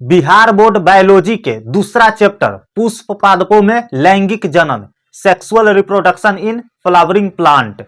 Bihar board biology के दूसरा chapter पुष्प पादपों में लैंगिक जनन sexual reproduction in flowering plant.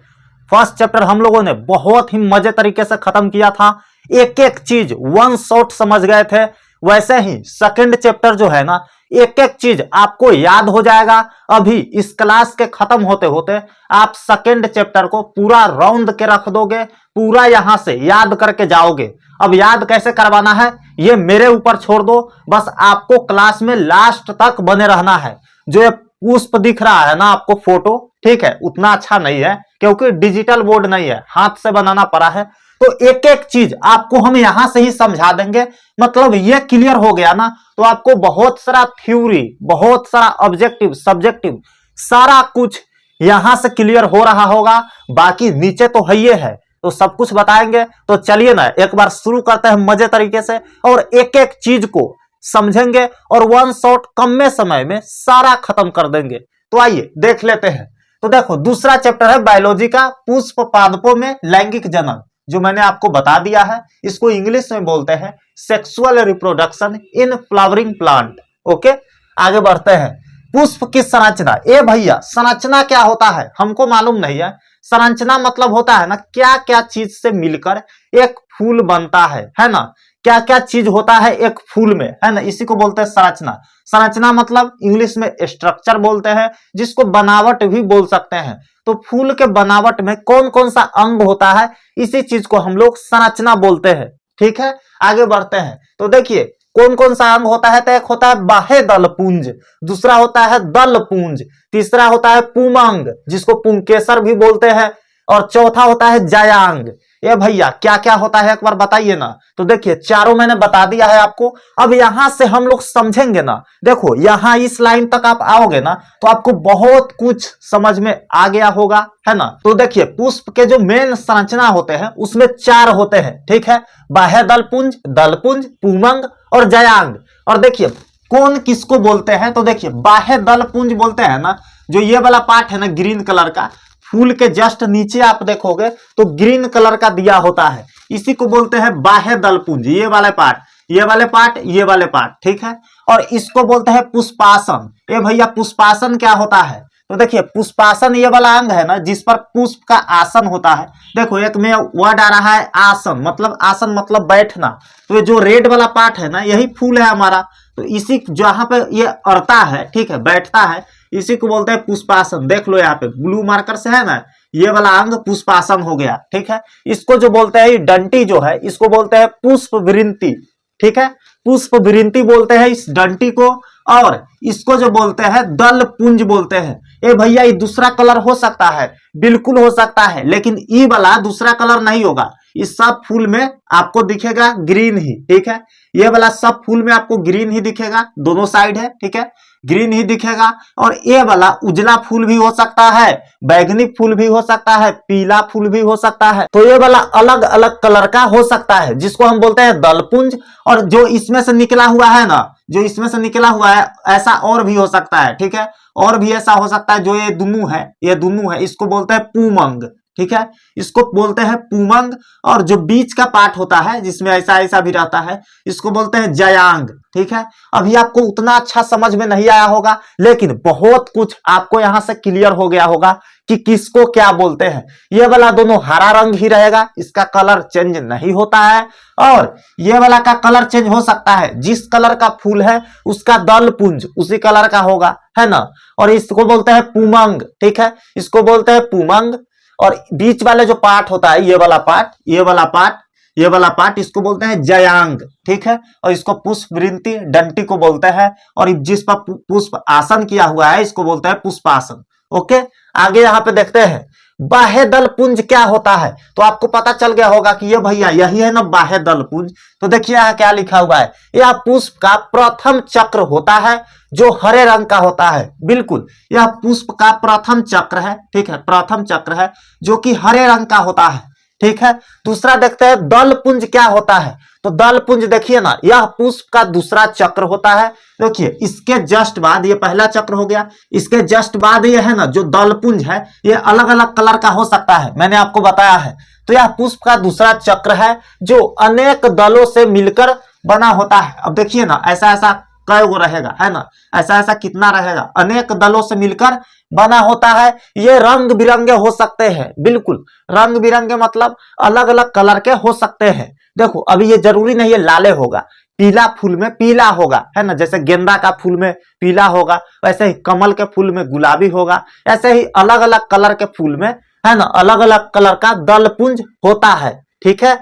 First chapter हम लोगों ने बहुत ही मजे तरीके से खत्म किया था, एक एक चीज वन शॉट समझ गए थे। वैसे ही सेकंड चैप्टर जो है ना, एक एक चीज आपको याद हो जाएगा। अभी इस क्लास के खत्म होते होते आप सेकंड चैप्टर को पूरा राउंड के रख दोगे, पूरा यहां से याद करके जाओगे। अब याद कैसे करवाना है ये मेरे ऊपर छोड़ दो, बस आपको क्लास में लास्ट तक बने रहना है। जो ये पुष्प दिख रहा है ना आपको फोटो, ठीक है, उतना अच्छा नहीं है क्योंकि डिजिटल बोर्ड नहीं है, हाथ से बनाना पड़ा है। तो एक एक चीज आपको हम यहां से ही समझा देंगे। मतलब ये क्लियर हो गया ना, तो आपको बहुत सारा थ्योरी, बहुत सारा ऑब्जेक्टिव, सब्जेक्टिव, सारा कुछ यहां से क्लियर हो रहा होगा। बाकी नीचे तो है ये है, तो सब कुछ बताएंगे। तो चलिए ना एक बार शुरू करते हैं मजे तरीके से, और एक एक चीज को समझेंगे और वन शॉट कम में समय में सारा खत्म कर देंगे। तो आइए देख लेते हैं। तो देखो दूसरा चैप्टर है बायोलॉजी का पुष्प पादपों में लैंगिक जनन, जो मैंने आपको बता दिया है। इसको इंग्लिश में बोलते हैं sexual reproduction in flowering plant. Okay, आगे बढ़ते हैं। पुष्प की संरचना, ए भैया संरचना क्या होता है हमको मालूम नहीं है। संरचना मतलब होता है ना क्या क्या चीज से मिलकर एक फूल बनता है ना, क्या क्या चीज होता है एक फूल में, है ना, इसी को बोलते हैं संरचना। संरचना मतलब इंग्लिश में स्ट्रक्चर बोलते हैं, जिसको बनावट भी बोल सकते हैं। तो फूल के बनावट में कौन कौन सा अंग होता है, इसी चीज को हम लोग संरचना बोलते हैं। ठीक है, आगे बढ़ते हैं। तो देखिए कौन कौन सा अंग होता है, तो एक होता है बाह्य दल पुंज, दूसरा होता है दल पुंज, तीसरा होता है पुमंग जिसको पुंकेसर भी बोलते हैं, और चौथा होता है जायांग। ये भैया क्या क्या होता है एक बार बताइए ना। तो देखिए चारों मैंने बता दिया है आपको। अब यहां से हम लोग समझेंगे ना, देखो यहां इस लाइन तक आप आओगे ना तो आपको बहुत कुछ समझ में आ गया होगा, है ना। तो देखिए पुष्प के जो मेन संरचना होते हैं उसमें चार होते हैं, ठीक है, बाह्य दलपुंज, दलपुंज, पुमंग और जायांग। और देखिए कौन किसको बोलते हैं, तो देखिए बाह्य दलपुंज बोलते हैं ना, जो ये वाला पार्ट है ना ग्रीन कलर का, फूल के जस्ट नीचे आप देखोगे तो ग्रीन कलर का दिया होता है, इसी को बोलते हैं बाह्य दलपुंज। ये वाले पार्ट, ये वाले पार्ट, ये वाले पार्ट, ठीक है। और इसको बोलते हैं पुष्पासन। ये भैया पुष्पासन क्या होता है, तो देखिए पुष्पासन ये वाला अंग है ना जिस पर पुष्प का आसन होता है। देखो एक में वर्ड आ रहा है आसन, मतलब आसन मतलब बैठना। तो ये जो रेड वाला पार्ट है ना यही फूल है हमारा, तो इसी जहां पे ये अड़ता है, ठीक है, बैठता है, इसी को बोलते हैं पुष्पासन। देख लो यहाँ पे ब्लू मार्कर से है ना, ये वाला अंग पुष्पासन हो गया, ठीक है। इसको जो बोलते हैं डंटी जो है इसको बोलते हैं पुष्प विरिंती, ठीक है, पुष्प विरिंती बोलते हैं इस डंटी को। और इसको जो बोलते हैं दल पुंज बोलते हैं। ए भैया ये दूसरा कलर हो सकता है, बिल्कुल हो सकता है, लेकिन ई वाला दूसरा कलर नहीं होगा। इस सब फूल में आपको दिखेगा ग्रीन ही, ठीक है, ये वाला सब फूल में आपको ग्रीन ही दिखेगा, दोनों साइड है, ठीक है, ग्रीन ही दिखेगा। और ये वाला उजला फूल भी हो सकता है, बैगनी फूल भी हो सकता है, पीला फूल भी हो सकता है। तो ये वाला अलग अलग कलर का हो सकता है, जिसको हम बोलते हैं दलपुंज। और जो इसमें से निकला हुआ है ना, जो इसमें से निकला हुआ है ऐसा और भी हो सकता है, ठीक है, और भी ऐसा हो सकता है। जो ये दोनों है, ये दोनों है, इसको बोलते हैं पुमंग, ठीक है, इसको बोलते हैं पुमंग। और जो बीच का पार्ट होता है जिसमें ऐसा ऐसा भी रहता है, इसको बोलते हैं जायांग, ठीक है। अभी आपको उतना अच्छा समझ में नहीं आया होगा, लेकिन बहुत कुछ आपको यहां से क्लियर हो गया होगा कि किसको क्या बोलते हैं। ये वाला दोनों हरा रंग ही रहेगा, इसका कलर चेंज नहीं होता है। और ये वाला का कलर चेंज हो सकता है, जिस कलर का फूल है उसका दल पुंज उसी कलर का होगा, है ना। और इसको बोलते हैं पुमंग, ठीक है, इसको बोलते हैं पुमंग। और बीच वाले जो पार्ट होता है, ये वाला पार्ट, ये वाला पार्ट, ये वाला पार्ट, इसको बोलते हैं जायांग, ठीक है। और इसको पुष्प विरिंती डंटी को बोलते हैं। और जिस पर पुष्प आसन किया हुआ है इसको बोलते हैं पुष्पासन। ओके, आगे यहाँ पे देखते हैं बाह्य दल पुंज क्या होता है। तो आपको पता चल गया होगा कि ये भैया यही है ना बाह्य दल पुंज। तो देखिए यहाँ क्या लिखा हुआ है, यह पुष्प का प्रथम चक्र होता है जो हरे रंग का होता है। बिल्कुल, यह पुष्प का प्रथम चक्र है, ठीक है, प्रथम चक्र है जो कि हरे रंग का होता है, ठीक है। दूसरा देखते हैं दल पुंज क्या होता है। तो दल पुंज देखिए ना, यह पुष्प का दूसरा चक्र होता है। देखिए इसके जस्ट बाद, ये पहला चक्र हो गया, इसके जस्ट बाद ये है ना जो दल पुंज है ये अलग अलग कलर का हो सकता है, मैंने आपको बताया है। तो यह पुष्प का दूसरा चक्र है जो अनेक दलों से मिलकर बना होता है। अब देखिए ना, ऐसा ऐसा कई वो रहेगा, है ना, ऐसा ऐसा कितना रहेगा, अनेक दलों से मिलकर बना होता है। ये रंग बिरंगे हो सकते हैं, बिल्कुल रंग बिरंगे मतलब अलग अलग कलर के हो सकते हैं। देखो अभी ये जरूरी नहीं है लाले होगा, पीला फूल में पीला होगा, है ना, जैसे गेंदा का फूल में पीला होगा, वैसे ही कमल के फूल में गुलाबी होगा, ऐसे ही अलग अलग कलर के फूल में, है ना, अलग अलग कलर का दलपुंज होता है। ठीक है,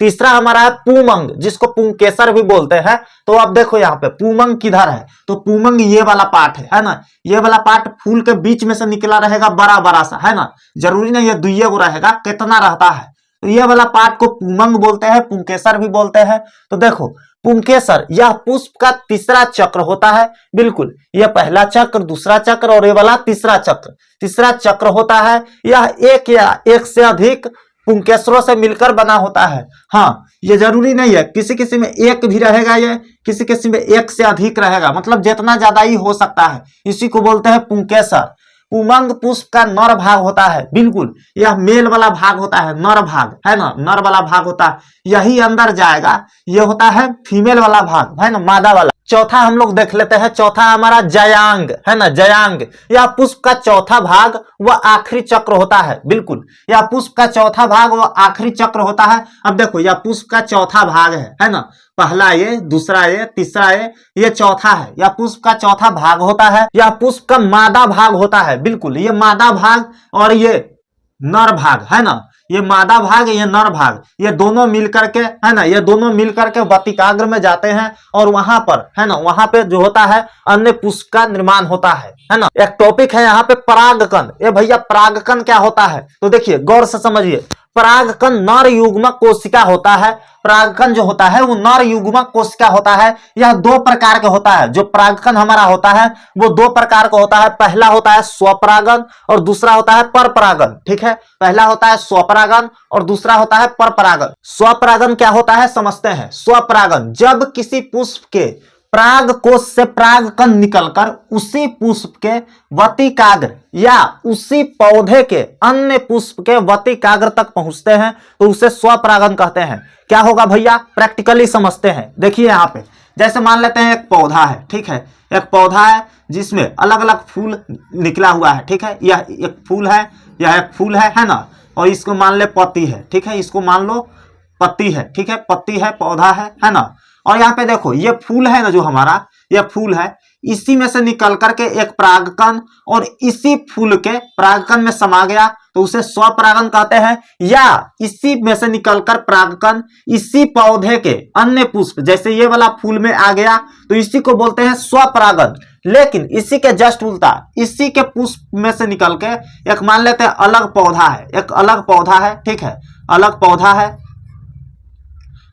तीसरा हमारा है पूमंग, जिसको पुंकेसर भी बोलते हैं। तो अब देखो यहाँ पे पूमंग किधर है, तो पूमंग ये वाला पार्ट है ना, ये वाला पार्ट फूल के बीच में से निकला रहेगा, बड़ा बड़ा सा, है ना, जरूरी नहीं ये दुइये को रहेगा, कितना रहता है, तो ये वाला पार्ट को पूमंग बोलते हैं, पुंकेसर भी बोलते हैं। तो देखो पुंकेसर यह पुष्प का तीसरा चक्र होता है, बिल्कुल यह पहला चक्र, दूसरा चक्र और ये वाला तीसरा चक्र, तीसरा चक्र होता है। यह एक या एक से अधिक पुंकेसरों से मिलकर बना होता है। हाँ, ये जरूरी नहीं है, किसी किसी में एक भी रहेगा, ये किसी किसी में एक से अधिक रहेगा, मतलब जितना ज्यादा ही हो सकता है, इसी को बोलते हैं पुंकेसर। पुमंग पुष्प का नर भाग होता है, बिल्कुल यह मेल वाला भाग होता है, नर भाग, है ना, नर वाला भाग होता है, यही अंदर जाएगा, यह होता है फीमेल वाला भाग, है ना, मादा वाला। चौथा हम लोग देख लेते हैं, चौथा हमारा जयांग, है ना, जयांग यह पुष्प का चौथा भाग व आखिरी चक्र होता है, बिल्कुल यह पुष्प का चौथा भाग व आखिरी चक्र होता है। अब देखो यह पुष्प का चौथा भाग है ना, पहला ये, दूसरा ये, तीसरा ये चौथा है, यह पुष्प का चौथा भाग होता है। यह पुष्प का मादा भाग होता है, बिल्कुल ये मादा भाग और ये नर भाग, है ना, ये मादा भाग ये नर भाग, ये दोनों मिलकर के, है ना, ये दोनों मिलकर के वतिकाग्र में जाते हैं और वहां पर, है ना, वहां पे जो होता है अन्य पुष्प का निर्माण होता है ना। एक टॉपिक है यहाँ पे परागकण। ये भैया परागकण क्या होता है, तो देखिए गौर से समझिए। परागकण नर युग्मक कोशिका होता है। परागकण जो होता है वो नर युग्मक कोशिका होता है। यह दो प्रकार का होता है, जो परागकण हमारा होता है वो दो प्रकार का होता है। पहला होता है स्वपरागन और दूसरा होता है परपरागन। ठीक है, पहला होता है स्वपरागन और दूसरा होता है परपरागन। स्वपरागन क्या होता है समझते हैं। स्वपरागन जब किसी पुष्प के पराग कोश से परागकण निकलकर उसी पुष्प के वतिकाग्र या उसी पौधे के अन्य पुष्प के वतिकाग्र तक पहुंचते हैं तो उसे स्वपरागन कहते हैं। क्या होगा भैया, प्रैक्टिकली समझते हैं। देखिए यहाँ पे जैसे मान लेते हैं एक पौधा है, ठीक है, एक पौधा है जिसमें अलग अलग फूल निकला हुआ है। ठीक है, यह एक फूल है, यह एक फूल है ना, और इसको मान ले पत्ती है। ठीक है, इसको मान लो पत्ती है। ठीक है, पत्ती है, पौधा है ना, और यहाँ पे देखो ये फूल है ना, जो हमारा ये फूल है, इसी में से निकल करके एक परागकण और इसी फूल के परागकण में समा गया तो उसे स्वपरागन कहते हैं। या इसी में से निकलकर परागकण इसी पौधे के अन्य पुष्प, जैसे ये वाला फूल में आ गया तो इसी को बोलते हैं स्वपरागन। लेकिन इसी के जस्ट उल्टा, इसी के पुष्प में से निकल के एक मान लेते हैं अलग पौधा है, एक अलग पौधा है। ठीक है, अलग पौधा है।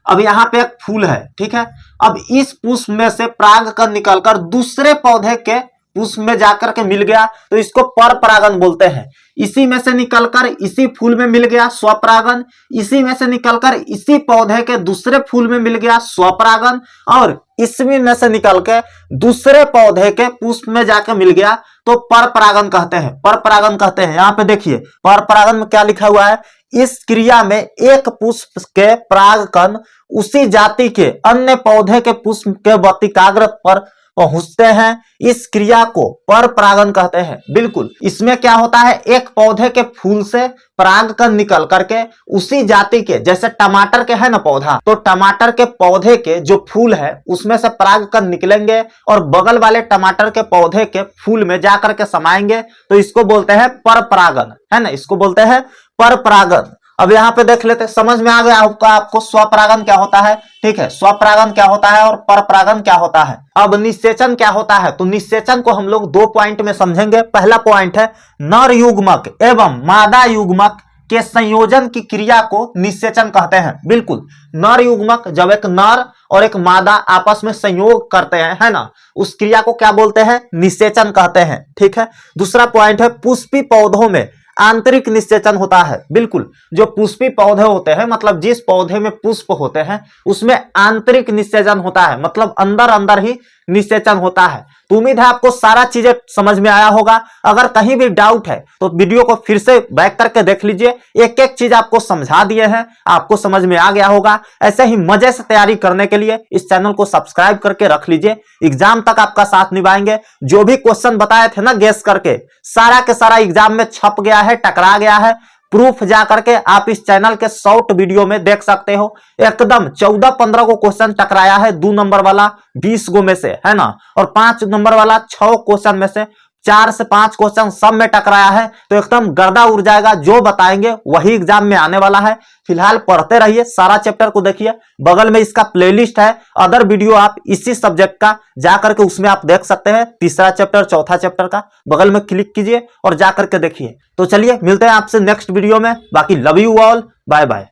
अब यहाँ पे एक फूल है, ठीक है, अब इस पुष्प में से परागकण निकलकर दूसरे पौधे के पुष्प में जाकर के मिल गया तो इसको परपरागन बोलते हैं। इसी में से निकलकर इसी फूल में मिल गया स्वपरागन, इसी में से निकलकर इसी पौधे के दूसरे फूल में मिल गया स्वपरागन, और इसमें में से निकल के दूसरे पौधे के पुष्प में जाकर मिल गया तो परपरागन कहते हैं। परपरागन कहते हैं। यहाँ पे देखिए परपरागन में क्या लिखा हुआ है, इस क्रिया में एक पुष्प के परागकण उसी जाति के अन्य पौधे के पुष्प के वतिकाग्र पर पहुंचते हैं, इस क्रिया को परपरागन कहते हैं। बिल्कुल, इसमें क्या होता है, एक पौधे के फूल से परागकण निकल करके उसी जाति के, जैसे टमाटर के है ना पौधा, तो टमाटर के पौधे के जो फूल है उसमें से परागकण निकलेंगे और बगल वाले टमाटर के पौधे के फूल में जाकर के समाएंगे तो इसको बोलते हैं परपरागन, है ना, इसको बोलते हैं परपरागन। अब यहाँ पे देख लेते, समझ में आ गया आपको स्वपरागन क्या होता है। ठीक है, स्वपरागन क्या होता है और परपरागन क्या होता है। अब निषेचन क्या होता है, तो निषेचन को हम लोग दो पॉइंट में समझेंगे। पहला पॉइंट है नर युग्मक एवं मादा युग्मक के संयोजन की क्रिया को निषेचन कहते हैं। बिल्कुल, नर युग्मक जब एक नर और एक मादा आपस में संयोग करते हैं, है ना, उस क्रिया को क्या बोलते हैं, निषेचन कहते हैं। ठीक है, दूसरा पॉइंट है पुष्पी पौधों में आंतरिक निषेचन होता है। बिल्कुल, जो पुष्पी पौधे होते हैं, मतलब जिस पौधे में पुष्प होते हैं उसमें आंतरिक निषेचन होता है, मतलब अंदर अंदर ही निषेचन होता है। तो उम्मीद है आपको सारा चीजें समझ में आया होगा। अगर कहीं भी डाउट है तो वीडियो को फिर से बैक करके देख लीजिए, एक एक चीज आपको समझा दिए हैं, आपको समझ में आ गया होगा। ऐसे ही मजे से तैयारी करने के लिए इस चैनल को सब्सक्राइब करके रख लीजिए, एग्जाम तक आपका साथ निभाएंगे। जो भी क्वेश्चन बताए थे ना गेस करके, सारा के सारा एग्जाम में छप गया है, टकरा गया है। प्रूफ जा करके आप इस चैनल के शॉर्ट वीडियो में देख सकते हो। एकदम 14-15 को क्वेश्चन टकराया है, 2 नंबर वाला 20 गो में से, है ना, और 5 नंबर वाला 6 क्वेश्चन में से 4 से 5 क्वेश्चन सब में टकराया है। तो एकदम गर्दा उड़ जाएगा, जो बताएंगे वही एग्जाम में आने वाला है। फिलहाल पढ़ते रहिए, सारा चैप्टर को देखिए। बगल में इसका प्लेलिस्ट है, अदर वीडियो आप इसी सब्जेक्ट का जाकर के उसमें आप देख सकते हैं। तीसरा चैप्टर, चौथा चैप्टर का बगल में क्लिक कीजिए और जाकर के देखिए। तो चलिए मिलते हैं आपसे नेक्स्ट वीडियो में। बाकी love you all, bye bye.